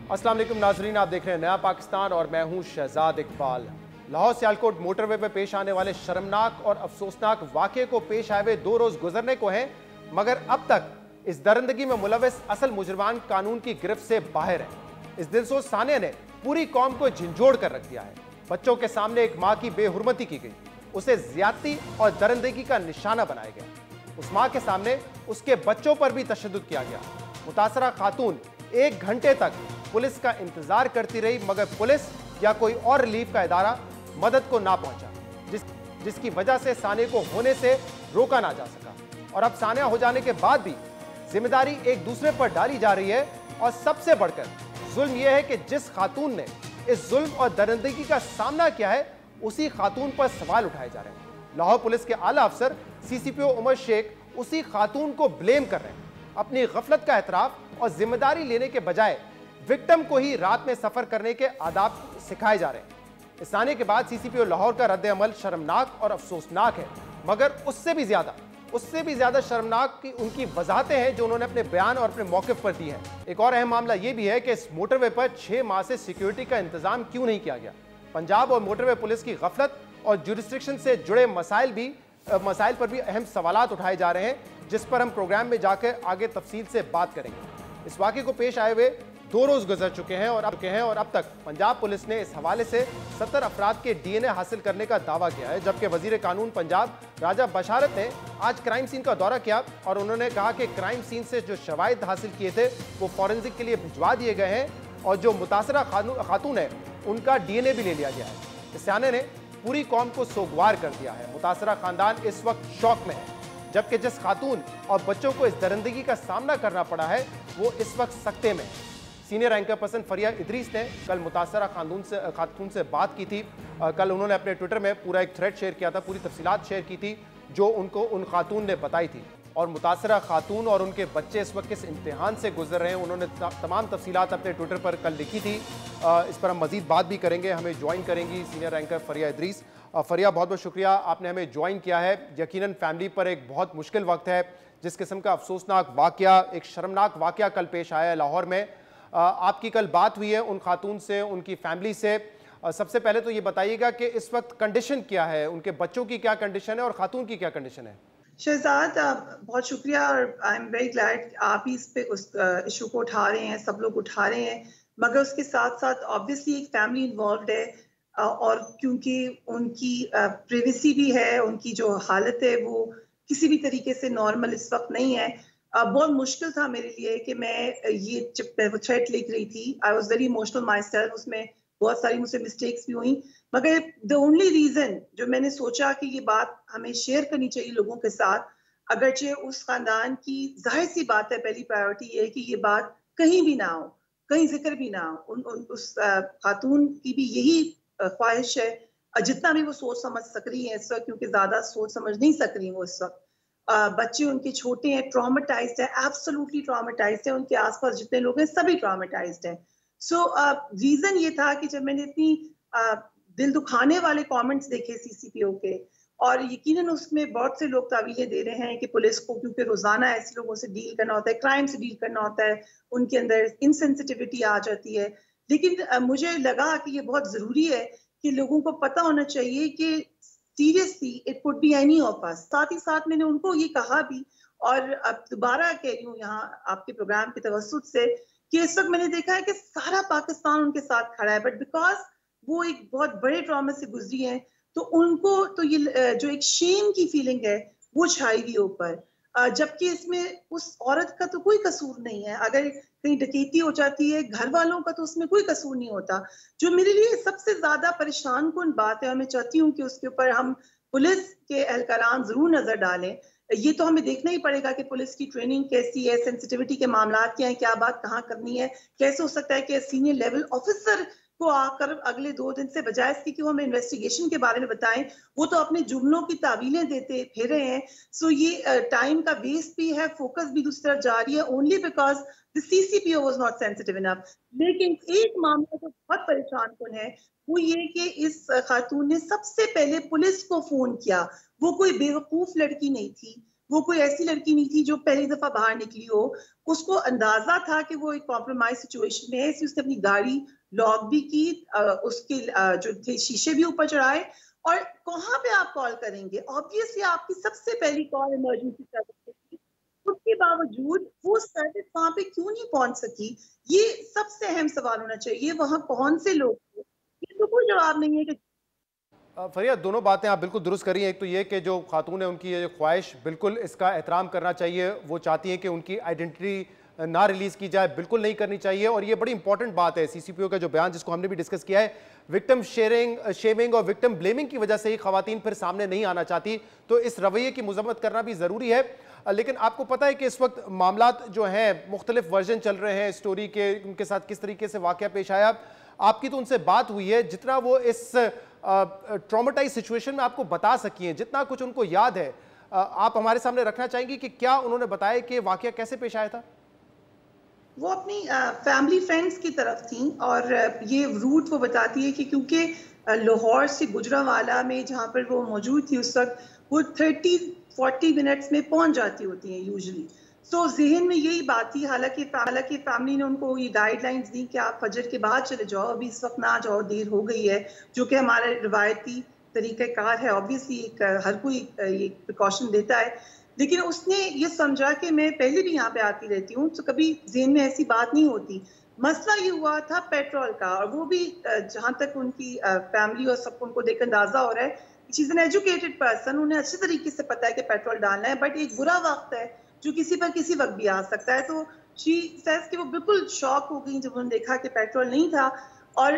अस्सलाम वालेकुम नाजरीन, आप देख रहे हैं नया पाकिस्तान और मैं हूं शहजाद इकबाल। लाहौर सियालकोट मोटरवे पर पेश आने वाले शर्मनाक और अफसोसनाक वाक़े को पेश आए हुए 2 रोज गुजरने को हैं, मगर अब तक इस दरिंदगी में मुलविस असल मुजरिमान कानून की गिरफ्त से बाहर है। इस दिलसोज सानिया ने पूरी कौम को झिंझोड़ कर रख दिया है। बच्चों के सामने एक माँ की बेहुरमती की गई, उसे ज्यादती और दरिंदगी का निशाना बनाया गया। उस माँ के सामने उसके बच्चों पर भी तशद्दुद किया गया। मुतासरा खातून 1 घंटे तक पुलिस का इंतजार करती रही, मगर पुलिस या कोई और रिलीफ का इदारा मदद को ना पहुंचा, जिसकी वजह से सानिया को होने से रोका ना जा सका। और अब सानिया हो जाने के बाद भी जिम्मेदारी एक दूसरे पर डाली जा रही है। और सबसे बढ़कर जुल्म यह है कि जिस खातून ने इस जुल्म और दरिंदगी का सामना किया है, उसी खातून पर सवाल उठाए जा रहे हैं। लाहौर पुलिस के आला अफसर CCPO उमर शेख उसी खातून को ब्लेम कर रहे हैं। अपनी गफलत का एतराफ और जिम्मेदारी लेने के बजाय विक्टिम को ही रात में सफर करने के आदाब सिखाए जा रहे हैं। इस सानिया के बाद CCPO लाहौर का रद्द अमल शर्मनाक और अफसोसनाक है, मगर उससे भी ज्यादा शर्मनाक की उनकी वजाहतें हैं जो उन्होंने अपने बयान और अपने मौक़िफ़ पर दी हैं। एक और अहम मामला यह भी है कि इस मोटरवे पर 6 माह से सिक्योरिटी का इंतजाम क्यों नहीं किया गया। पंजाब और मोटरवे पुलिस की गफलत और जुरिस्डिक्शन से जुड़े मसाइल पर भी अहम सवालात उठाए जा रहे हैं, जिस पर हम प्रोग्राम में जाकर आगे तफसील से बात करेंगे। इस वाक़े को पेश आए हुए 2 रोज गुजर चुके हैं और अब तक पंजाब पुलिस ने इस हवाले से 70 अफराद के DNA हासिल करने का दावा किया है, जबकि वजीर कानून पंजाब राजा बशारत ने आज क्राइम सीन का दौरा किया और उन्होंने कहा कि क्राइम सीन से जो शवाहिद हासिल किए थे वो फॉरेंसिक के लिए भिजवा दिए गए हैं और जो मुतासरा खातून है उनका DNA भी ले लिया गया है। इस सानिया ने पूरी कौम को सोगवार कर दिया है। मुतासरा खानदान इस वक्त शौक में है, जबकि जिस खातून और बच्चों को इस दरिंदगी का सामना करना पड़ा है वो इस वक्त सख्ते में है। सीनियर एंकर पर्सन फरिया इदरीस ने कल मुतासरा खातून से बात की थी। कल उन्होंने अपने ट्विटर में पूरा एक थ्रेड शेयर किया था, पूरी तफसीलात शेयर की थी जो उनको उन खातून ने बताई थी। और मुतासरा खातून और उनके बच्चे इस वक्त किस इम्तिहान से गुजर रहे हैं उन्होंने तमाम तफसीलात अपने ट्विटर पर कल लिखी थी। इस पर हम मजीद बात भी करेंगे। हमें ज्वाइन करेंगी सीनियर एंकर फरिया इदरीस। फरिया, बहुत बहुत शुक्रिया, आपने हमें ज्वाइन किया है। यकीनन फैमिली पर एक बहुत मुश्किल वक्त है। जिस किस्म का अफसोसनाक वाक़या, एक शर्मनाक वाक़या कल पेश आया है लाहौर में। आपकी कल बात हुई है उन खातून से, उनकी फैमिली से। सबसे पहले तो ये बताइएगा कि इस वक्त कंडीशन क्या है, उनके बच्चों की क्या कंडीशन है और खातून की क्या कंडीशन है? शहजाद, बहुत शुक्रिया और आई एम वेरी ग्लैड आप ही इस पे उस इशू को उठा रहे हैं, सब लोग उठा रहे हैं। मगर उसके साथ साथ ऑब्वियसली एक फैमिली इन्वॉल्व है और क्योंकि उनकी प्राइवेसी भी है, उनकी जो हालत है वो किसी भी तरीके से नॉर्मल इस वक्त नहीं है। बहुत मुश्किल था मेरे लिए कि मैं ये थ्रेड लिख रही थी। I was very emotional my self, उसमें बहुत सारी मुझसे मिस्टेक्स भी हुई, मगर द ओनली रीजन जो मैंने सोचा कि ये बात हमें शेयर करनी चाहिए लोगों के साथ, अगरचे उस खानदान की जाहिर सी बात है, पहली प्रायोरिटी ये है कि ये बात कहीं भी ना हो, कहीं जिक्र भी ना हो। उस खातून की भी यही ख्वाहिश है, जितना भी वो सोच समझ सक रही है इस वक्त, क्योंकि ज्यादा सोच समझ नहीं सक रही वो इस वक्त। बच्चे उनके छोटे हैं, ट्रॉमेटाइज्ड है, एब्सोल्युटली ट्रॉमेटाइज्ड है, उनके आसपास जितने लोग हैं सभी ट्रॉमेटाइज्ड हैं। सो रीजन ये था कि जब मैंने इतनी दिल दुखाने वाले कमेंट्स देखे CCPO के, और यकीनन उसमें बहुत से लोग तावीलें दे रहे हैं कि पुलिस को क्योंकि रोजाना ऐसे लोगों से डील करना होता है, क्राइम से डील करना होता है, उनके अंदर इनसेंसिटिविटी आ जाती है। लेकिन मुझे लगा कि ये बहुत जरूरी है कि लोगों को पता होना चाहिए कि seriously it could be any of us. साथ ही साथ मैंने उनको ये कहा भी, और अब दोबारा कह रही हूँ यहाँ आपके प्रोग्राम की तवज्जुह से, कि इस वक्त मैंने देखा है कि सारा पाकिस्तान उनके साथ खड़ा है, बट बिकॉज वो एक बहुत बड़े ट्रॉमा से गुजरी हैं तो उनको तो ये जो एक शेम की फीलिंग है वो छाई हुई ऊपर, जबकि इसमें उस औरत का तो कोई कसूर नहीं है। अगर कहीं डकैती हो जाती है, घर वालों का तो उसमें कोई कसूर नहीं होता। जो मेरे लिए सबसे ज्यादा परेशान कुन बात है और मैं चाहती हूँ कि उसके ऊपर हम पुलिस के एहलकाराम जरूर नजर डालें। ये तो हमें देखना ही पड़ेगा कि पुलिस की ट्रेनिंग कैसी है, सेंसिटिविटी के मामला क्या है, क्या बात कहाँ करनी है। कैसे हो सकता है कि सीनियर लेवल ऑफिसर को आकर अगले 2 दिन से बजाय इसके कि वो हमें इन्वेस्टिगेशन के बारे में बताएं, वो तो अपने जुमलों की तावीलें देते फिर रहे हैं। सो ये टाइम का वेस्ट भी है, फोकस भी दूसरी तरफ जा रही है, only because the CCPO was not sensitive enough. लेकिन एक मामला तो बहुत परेशान कुन है, वो ये कि इस खातून ने सबसे पहले पुलिस को फोन किया। वो कोई बेवकूफ लड़की नहीं थी, वो कोई ऐसी लड़की नहीं थी जो पहली दफा बाहर निकली हो। उसको अंदाजा था कि वो एक कॉम्प्रोमाइज सिचुएशन में है, इसलिए उसने अपनी गाड़ी लॉक भी की, उसके जो थे शीशे भी ऊपर चढ़ाए। और कहाँ पे आप कॉल करेंगे? ऑब्वियसली आपकी सबसे पहली कॉल इमरजेंसी सर्विस थी, उसके बावजूद वो सर्विस वहां पे क्यों नहीं पहुंच सकी? ये सबसे अहम सवाल होना चाहिए। वहां कौन से लोग थे? ये तो कोई जवाब नहीं है कि फरिया, दोनों बातें आप बिल्कुल दुरुस्त करी हैं। एक तो ये कि जो खातून है उनकी ये ख्वाहिश, बिल्कुल इसका एहतराम करना चाहिए। वो चाहती हैं कि उनकी आइडेंटिटी ना रिलीज़ की जाए, बिल्कुल नहीं करनी चाहिए। और ये बड़ी इंपॉर्टेंट बात है सीसीपीओ का जो बयान, जिसको हमने भी डिस्कस किया है, विक्टिम शेमिंग और विक्टिम ब्लेमिंग की वजह से ही खवातीन फिर सामने नहीं आना चाहती। तो इस रवैये की मजम्मत करना भी ज़रूरी है। लेकिन आपको पता है कि इस वक्त मामलात जो हैं, मुख्तलिफ वर्जन चल रहे हैं स्टोरी के, उनके साथ किस तरीके से वाक़या पेश आया। आपकी तो उनसे बात हुई है, जितना वो इस ट्रॉमेटाइज सिचुएशन में आपको बता सकी हैं, जितना कुछ उनको याद है, आप हमारे सामने रखना चाहेंगी कि क्या उन्होंने बताया कि वाकया कैसे पेश आया था? वो अपनी फैमिली फ्रेंड्स की तरफ थी, और ये रूट वो बताती है कि क्योंकि लाहौर से गुजरावाला में जहाँ पर वो मौजूद थी उस वक्त, वो 30-40 मिनट्स में पहुंच जाती होती हैं यूजुअली। सो जहन में यही बात थी। हालांकि फैमिली ने उनको ये गाइडलाइंस दी कि आप फजर के बाद चले जाओ, अभी इस वक्त ना जाओ, देर हो गई है, जो कि हमारा रिवायती तरीक़ाकार है। ऑब्वियसली हर कोई ये प्रिकॉशन देता है, लेकिन उसने ये समझा कि मैं पहले भी यहाँ पे आती रहती हूँ, तो कभी ज़हन में ऐसी बात नहीं होती। मसला ये हुआ था पेट्रोल का, और वो भी जहाँ तक उनकी फैमिली और सबको उनको देख अंदाजा हो रहा है, she is an educated person, उन्हें अच्छे तरीके से पता है कि पेट्रोल डालना है, बट एक बुरा वक्त है जो किसी पर किसी वक्त भी आ सकता है। तो शी सेज कि वो बिल्कुल शॉक हो गई जब उन्होंने देखा कि पेट्रोल नहीं था, और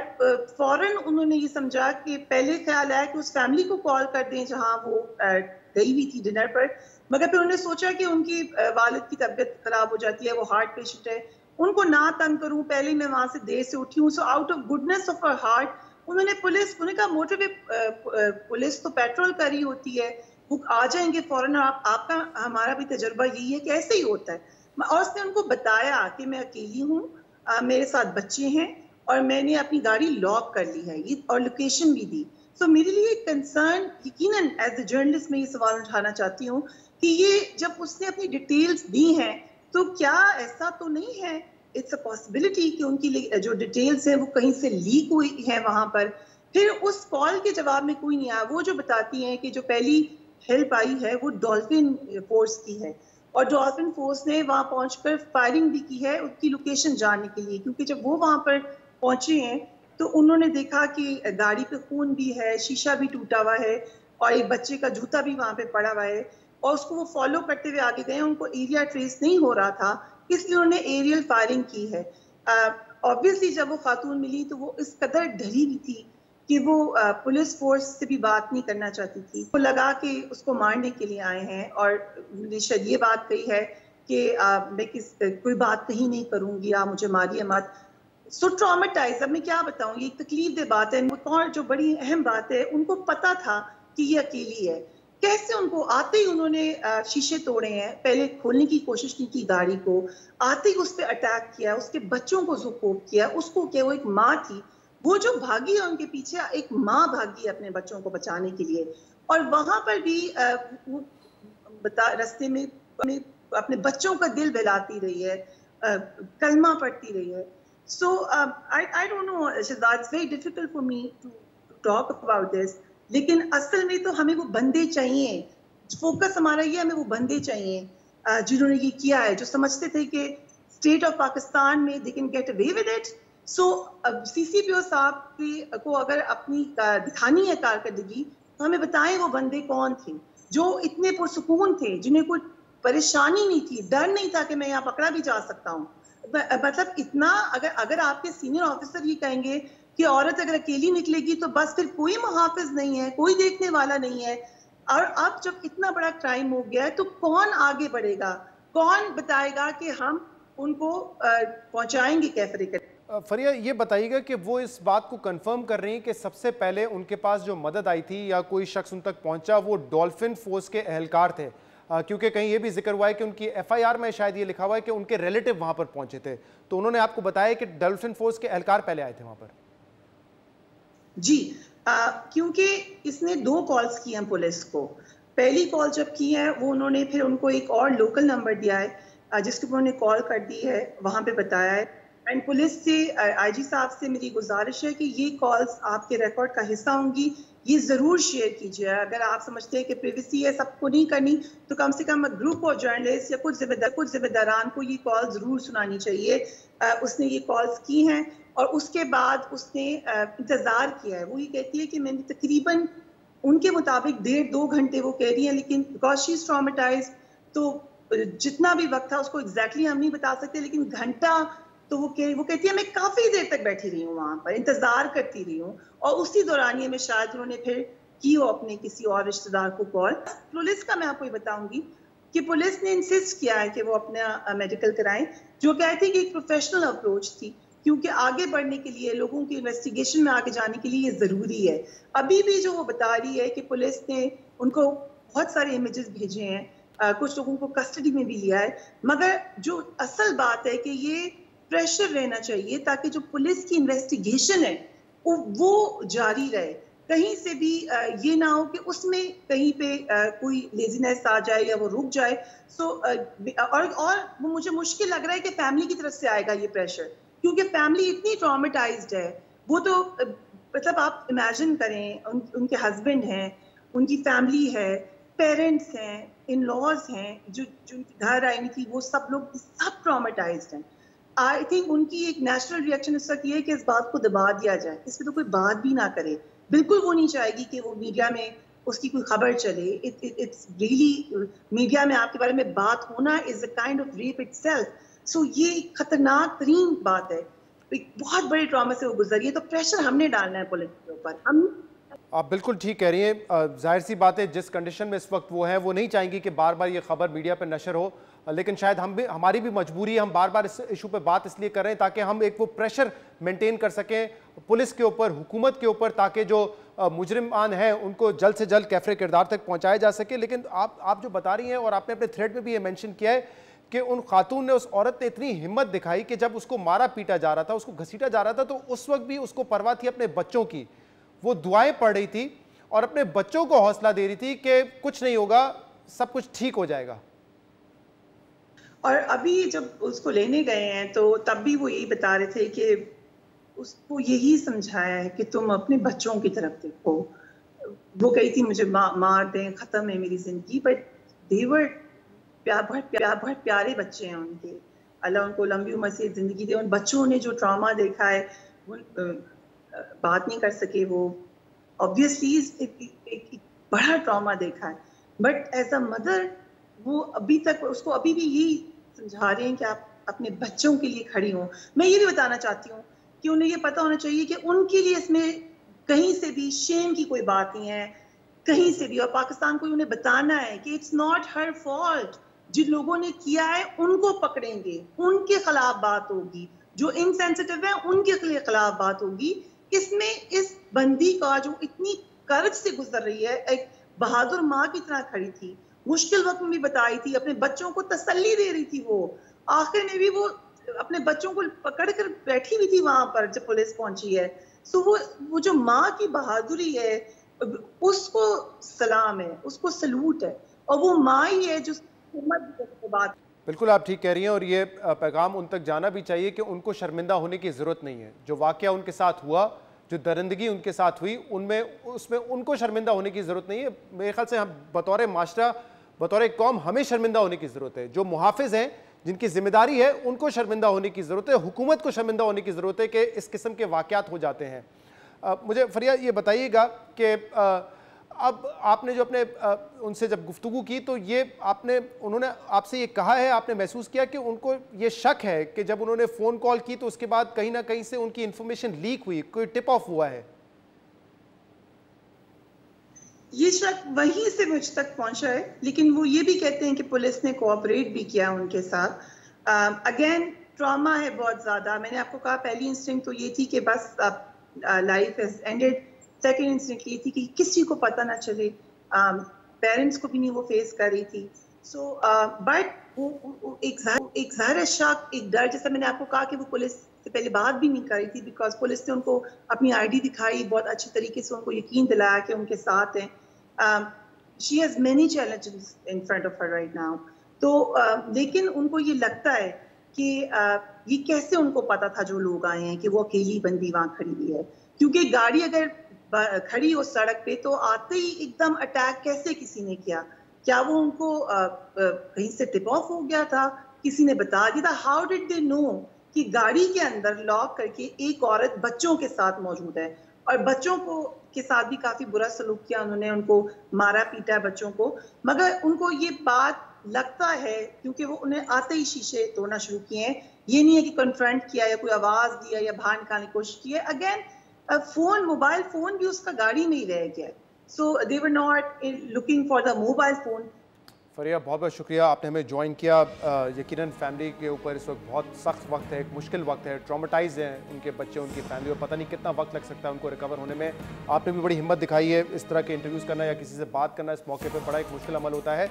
फौरन उन्होंने ये समझा कि पहले ख्याल आया कि उस फैमिली को कॉल कर दें जहाँ वो गई हुई थी डिनर पर, मगर फिर उन्होंने सोचा कि उनकी वालिद की तबीयत खराब हो जाती है, वो हार्ट पेशेंट है, उनको ना तंग करूं, पहले मैं वहां से देर से उठी हूँ। So out of goodness of her heart उन्होंने उन्होंने कहा मोटरवे पुलिस तो पेट्रोल कर रही होती है, वो आ जाएंगे फौरन। आपका हमारा भी तजर्बा यही है कि ऐसे ही होता है। और उसने उनको बताया कि मैं अकेली हूँ, मेरे साथ बच्चे हैं, और मैंने अपनी गाड़ी लॉक कर ली है, ये और लोकेशन भी दी। सो मेरे लिए कंसर्न, यकीनन एज ए जर्नलिस्ट मैं ये सवाल उठाना चाहती हूँ कि ये जब उसने अपनी डिटेल्स दी हैं, तो क्या ऐसा तो नहीं है, इट्स अ पॉसिबिलिटी कि उनकी जो डिटेल्स हैं वो कहीं से लीक हुई है वहां पर? फिर उस कॉल के जवाब में कोई नहीं आया। वो जो बताती हैं कि जो पहली हेल्प आई है वो डॉल्फिन फोर्स की है, और डॉल्फिन फोर्स ने वहां पहुंचकर फायरिंग भी की है उनकी लोकेशन जानने के लिए, क्योंकि जब वो वहां पर पहुंचे हैं तो उन्होंने देखा कि गाड़ी पे खून भी है, शीशा भी टूटा हुआ है, और एक बच्चे का जूता भी वहां पे पड़ा हुआ है, और उसको वो फॉलो करते हुए आगे गए। उनको एरिया ट्रेस नहीं हो रहा था, इसलिए उन्होंने एरियल फायरिंग की है। ऑब्वियसली जब वो खातून मिली तो वो इस कदर डरी हुई थी कि वो पुलिस फोर्स से भी बात नहीं करना चाहती थी। वो लगा कि उसको मारने के लिए आए हैं, और शायद ये बात कही है कि मैं कोई बात कहीं नहीं करूंगी, आप मुझे मारिए मत। सो ट्रॉमेटाइज, अब मैं क्या बताऊं, ये एक तकलीफ दे बात है। और जो बड़ी अहम बात है, उनको पता था कि ये अकेली है। कैसे उनको आते ही उन्होंने शीशे तोड़े हैं, पहले खोलने की कोशिश नहीं की गाड़ी को, आते ही उस पर अटैक किया, उसके बच्चों को ज़ुकोप किया, उसको क्या, वो एक माँ थी, वो जो भागी है उनके पीछे, एक माँ भागी है अपने बच्चों को बचाने के लिए, और वहां पर भी वो रास्ते में अपने बच्चों का दिल बहलाती रही है, कलमा पढ़ती रही है। So I don't know, Shahzad, it's very difficult for me to talk about this. लेकिन असल में तो हमें वो बंदे चाहिए, फोकस हमारा ये, हमें वो बंदे चाहिए जिन्होंने ये किया है, जो समझते थे कि स्टेट ऑफ पाकिस्तान में they can get away with it. So CCPO साहब को अगर अपनी दिखानी है कारकर्दगी, तो हमें बताएं वो बंदे कौन थे जो इतने पुरसुकून थे, जिन्हें कोई परेशानी नहीं थी, डर नहीं था कि मैं यहाँ पकड़ा भी जा सकता हूँ। मतलब इतना, अगर आपके सीनियर ऑफिसर ये कहेंगे कि औरत अगर अकेली निकलेगी तो बस फिर कोई मुहाफिज नहीं है, कोई देखने वाला नहीं है, और अब जब इतना बड़ा क्राइम हो गया है तो कौन आगे बढ़ेगा, कौन बताएगा कि हम उनको पहुंचाएंगे कैफरे। फरिया, ये बताइएगा कि वो इस बात को कंफर्म कर रही हैं कि सबसे पहले उनके पास जो मदद आई थी या कोई शख्स उन तक पहुंचा, वो डॉल्फिन फोर्स के एहलकार थे? क्योंकि कहीं ये भी जिक्र हुआ है कि उनकी एफआईआर में शायद ये लिखा हुआ है कि उनके रिलेटिव वहां पर पहुंचे थे, तो उन्होंने आपको बताया कि डॉल्फिन फोर्स के एहलकार पहले आए थे वहां पर? जी, क्योंकि इसने 2 कॉल्स की हैं पुलिस को, पहली कॉल जब की है वो उन्होंने फिर उनको एक और लोकल नंबर दिया है जिसके ऊपर उन्होंने कॉल कर दी है, वहाँ पे बताया है। एंड पुलिस से आईजी साहब से मेरी गुजारिश है कि ये कॉल्स आपके रिकॉर्ड का हिस्सा होंगी, ये ज़रूर शेयर कीजिए। अगर आप समझते हैं कि प्राइवेसी है, सबको नहीं करनी, तो कम से कम ग्रुप ऑफ जर्नलिस्ट या कुछ जिम्मेदारान को ये कॉल ज़रूर सुनानी चाहिए। उसने ये कॉल्स की हैं और उसके बाद उसने इंतज़ार किया है। वो ये कहती है कि मैंने तकरीबन उनके मुताबिक 1.5-2 घंटे वो कह रही हैं, लेकिन बिकॉज शी इज ट्रॉमेटाइज्ड तो जितना भी वक्त था उसको एग्जैक्टली हम नहीं बता सकते, लेकिन घंटा तो वो कहती है मैं काफी देर तक बैठी रही हूँ वहां पर, इंतजार करती रही हूँ। और उसी दौरानिए में शायद उन्होंने फिर की हो अपने किसी और रिश्तेदार को कॉल। पुलिस का मैं आपको ये बताऊंगी कि पुलिस ने इंसिस्ट किया है कि वो अपना मेडिकल कराएं, जो कि आई थिंक एक प्रोफेशनल अप्रोच थी, क्योंकि आगे बढ़ने के लिए, लोगों की इन्वेस्टिगेशन में आगे जाने के लिए ये ज़रूरी है। अभी भी जो वो बता रही है कि पुलिस ने उनको बहुत सारे इमेजेस भेजे हैं, कुछ लोगों को कस्टडी में भी लिया है, मगर जो असल बात है कि ये प्रेशर रहना चाहिए ताकि जो पुलिस की इन्वेस्टिगेशन है वो जारी रहे। कहीं से भी ये ना हो कि उसमें कहीं पे कोई लेजीनेस आ जाए या वो रुक जाए। और वो मुझे मुश्किल लग रहा है कि फैमिली की तरफ से आएगा ये प्रेशर, क्योंकि फैमिली इतनी ट्रॉमेटाइज्ड है। वो तो मतलब आप इमेजिन करें, उनके हस्बैंड हैं, उनकी फैमिली है, पेरेंट्स हैं, इन लॉज हैं, जो उनकी घर आई थी, वो सब लोग सब ट्रॉमेटाइज्ड हैं। आई थिंक उनकी एक नेशनल रिएक्शन इस वक्त ये है कि इस बात को दबा दिया जाए, इस पर तो कोई बात भी ना करे। बिल्कुल वो नहीं चाहेगी कि वो मीडिया में उसकी कोई खबर चले। इट्स रियली, मीडिया में आपके बारे में बात होना is a kind of rape itself. So ये खतरनाक तरीन बात है। एक बहुत बड़े ट्रॉमा से वो गुजरी है, तो प्रेशर हमने डालना है पुलिस के ऊपर। हम आप बिल्कुल ठीक कह रही हैं। जाहिर सी बात है, जिस कंडीशन में इस वक्त वो है, वो नहीं चाहेंगी कि बार बार ये खबर मीडिया पर नशर हो, लेकिन शायद हमारी भी मजबूरी है, हम बार बार इस इशू पे बात इसलिए कर रहे हैं ताकि हम एक वो प्रेशर मेंटेन कर सकें पुलिस के ऊपर, हुकूमत के ऊपर, ताकि जो मुजरिमान हैं उनको जल्द से जल्द कैफरे किरदार तक पहुंचाया जा सके। लेकिन आप जो बता रही हैं, और आपने अपने थ्रेड में भी ये मेंशन किया है कि उन खातून ने, उस औरत ने इतनी हिम्मत दिखाई कि जब उसको मारा पीटा जा रहा था, उसको घसीटा जा रहा था, तो उस वक्त भी उसको परवाह थी अपने बच्चों की। वो दुआएं पढ़ रही थी और अपने बच्चों को हौसला दे रही थी कि कुछ नहीं होगा, सब कुछ ठीक हो जाएगा। और अभी जब उसको लेने गए हैं तो तब भी वो यही बता रहे थे कि उसको यही समझाया है कि तुम अपने बच्चों की तरफ देखो। वो कही थी मुझे मार दें, खत्म है मेरी जिंदगी, बट देवर बहुत प्यारे बच्चे हैं उनके, अल्लाह उनको लंबी उम्र से जिंदगी दे। उन बच्चों ने जो ट्रॉमा देखा है, वो बात नहीं कर सके, वो ऑब्वियसली एक बड़ा ट्रॉमा देखा है, बट एज अ मदर वो अभी तक, उसको अभी भी यही समझा रहे हैं कि आप अपने बच्चों के लिए खड़ी हो। मैं ये भी बताना चाहती हूँ कि उन्हें ये पता होना चाहिए कि उनके लिए इसमें कहीं से भी शेम की कोई बात नहीं है, कहीं से भी। और पाकिस्तान को उन्हें बताना है कि इट्स नॉट हर फॉल्ट। जिन लोगों ने किया है उनको पकड़ेंगे, उनके खिलाफ बात होगी, जो इनसेंसिटिव है उनके खिलाफ बात होगी। इसमें इस बंदी का जो इतनी कर्ज से गुजर रही है, एक बहादुर माँ की तरह खड़ी थी, मुश्किल वक्त में भी बताई थी, अपने बच्चों को तसल्ली दे रही थी। वो आखिर में भी वो अपने बच्चों को पकड़ कर बैठी हुई थी वहां पर जब पुलिस पहुंची है। सो वो जो माँ की बहादुरी है, उसको सलाम है, उसको सलूट है। और वो माँ ही है जो बात। बिल्कुल आप ठीक कह रही हैं, और ये पैगाम उन तक जाना भी चाहिए कि उनको शर्मिंदा होने की ज़रूरत नहीं है। जो वाक़या उनके साथ हुआ, जो दरिंदगी उनके साथ हुई, उसमें उनको शर्मिंदा होने की ज़रूरत नहीं है। मेरे ख्याल से हम बतौर माशरा, बतौर कौम, हमें शर्मिंदा होने की ज़रूरत है। जो मुहाफ़िज़ हैं, जिनकी जिम्मेदारी है, उनको शर्मिंदा होने की ज़रूरत है। हुकूमत को शर्मिंदा होने की ज़रूरत है कि इस किस्म के वाक़यात हो जाते हैं। मुझे फरिया ये बताइएगा कि अब आपने जो अपने उनसे जब गुफ्तगू की, तो ये उन्होंने आपसे ये कहा है, आपने महसूस किया कि उनको ये शक है कि जब उन्होंने फ़ोन कॉल की तो उसके बाद कहीं ना कहीं से उनकी इंफॉर्मेशन लीक हुई, कोई टिप ऑफ हुआ है? ये शक वहीं से मुझ तक पहुंचा है, लेकिन वो ये भी कहते हैं कि पुलिस ने कोऑपरेट भी किया उनके साथ। अगेन ट्रॉमा है बहुत ज़्यादा। मैंने आपको कहा पहली इंस्टिंक्ट तो ये थी कि बस life has ended. Second instinct ये थी कि किसी को पता ना चले, पेरेंट्स को भी नहीं वो फेस कर रही थी। सो बट वो एक ज़ाहिर शक, एक डर, जैसा मैंने आपको कहा कि वो पुलिस से पहले बात भी नहीं कर रही थी, बिकॉज पुलिस ने उनको अपनी आईडी दिखाई, बहुत अच्छे तरीके से उनको यकीन दिलाया कि उनके साथ हैं। She has many challenges in front of her right now. तो लेकिन उनको ये लगता है कि ये कैसे उनको पता था जो लोग आए हैं कि वो अकेली बंदी वहां खड़ी हुई है, क्योंकि गाड़ी अगर खड़ी हो सड़क पे तो आते ही एकदम अटैक कैसे किसी ने किया? क्या वो उनको कहीं से टिप ऑफ हो गया था, किसी ने बता दिया था? हाउ डिड दे नो कि गाड़ी के अंदर लॉक करके एक औरत बच्चों के साथ मौजूद है, और बच्चों को के साथ भी काफी बुरा सलूक किया उन्होंने, उनको मारा पीटा है बच्चों को। मगर उनको ये बात लगता है क्योंकि वो उन्हें आते ही शीशे तोड़ना शुरू किए हैं, ये नहीं है कि कन्फ्रंट किया या कोई आवाज दिया या बाहर निकालने की कोशिश की है। अगेन फोन, मोबाइल फोन भी उसका गाड़ी में ही रह गया, so they were not looking for the mobile phone. Fariya, बहुत बहुत शुक्रिया आपने हमें ज्वाइन किया। यकीनन फैमिली के ऊपर इस वक्त बहुत सख्त वक्त है, एक मुश्किल वक्त है, ट्रॉमेटाइज हैं उनके बच्चे, उनकी फैमिली, और पता नहीं कितना वक्त लग सकता है उनको रिकवर होने में। आपने भी बड़ी हिम्मत दिखाई है। इस तरह के इंटरव्यूज़ करना या किसी से बात करना इस मौके पर बड़ा एक मुश्किल अमल होता है।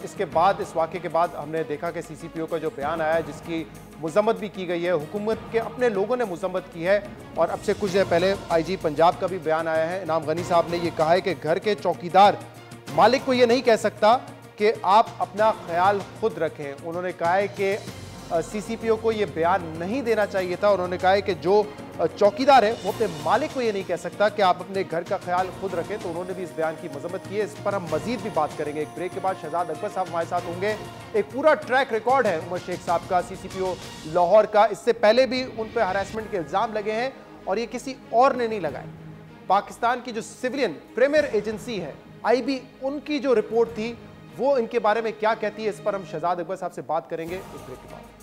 इसके बाद, इस वाक़े के बाद हमने देखा कि CCPO का जो बयान आया है जिसकी मज़म्मत भी की गई है, हुकूमत के अपने लोगों ने मज़म्मत की है, और अब से कुछ देर पहले IG पंजाब का भी बयान आया है। इनाम गनी साहब ने यह कहा है कि घर के चौकीदार मालिक को ये नहीं कह सकता कि आप अपना ख्याल खुद रखें। उन्होंने कहा है कि CCPO को ये बयान नहीं देना चाहिए था। उन्होंने कहा है कि जो चौकीदार है वो अपने मालिक को ये नहीं कह सकता कि आप अपने घर का ख्याल खुद रखें। तो उन्होंने भी इस बयान की मजम्मत की है। इस पर हम मजीद भी बात करेंगे। एक ब्रेक के बाद शहजाद अकबर साहब हमारे साथ होंगे। एक पूरा ट्रैक रिकॉर्ड है उमर शेख साहब का CCPO लाहौर का। इससे पहले भी उन पर हरासमेंट के इल्ज़ाम लगे हैं और ये किसी और ने नहीं लगाए। पाकिस्तान की जो सिविलियन प्रीमियर एजेंसी है IB, उनकी जो रिपोर्ट थी वो इनके बारे में क्या कहती है, इस पर हम शहजाद अकबर साहब से बात करेंगे एक ब्रेक के बाद।